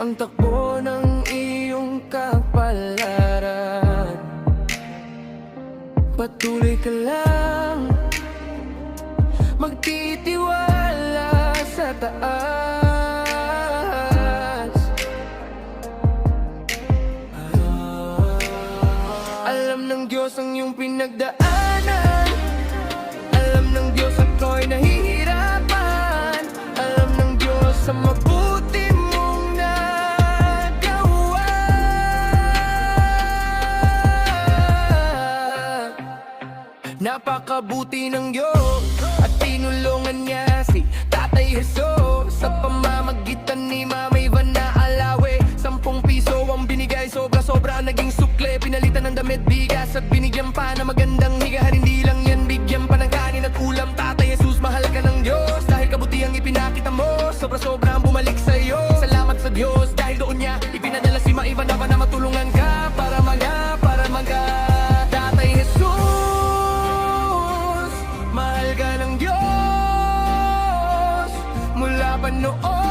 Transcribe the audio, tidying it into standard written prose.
ang takbo ng iyong kapalaran. Patuloy ka lang magtitiwala sa taas. Alam ng Diyos ang iyong pinagdaanan. Alam ng Diyos at ko'y nahihirapan. Alam ng Diyos ang mabuti mong nagawa. Napakabuti ng Diyos at tinulungan niya si Tatay Jesus. Sa pamamagitan ni Mama Ivan na alawe, 10 piso ang binigay, sobra-sobra ang naging sukle. Pinalitan ng damit, bigas at binigyan pa na magandang higahan. Hindi lang yan, bigyan pa ng kanin at ulam. Tatay Jesus, mahal ka ng Diyos dahil kabutiang ipinakita mo. Sobra-sobra ang bumalik sa'yo. Salamat sa Diyos dahil doon niya ipinadala si Mama Ivan na matulungan ka para maga Tatay Jesus, mahal ka ng Diyos mula pa noon.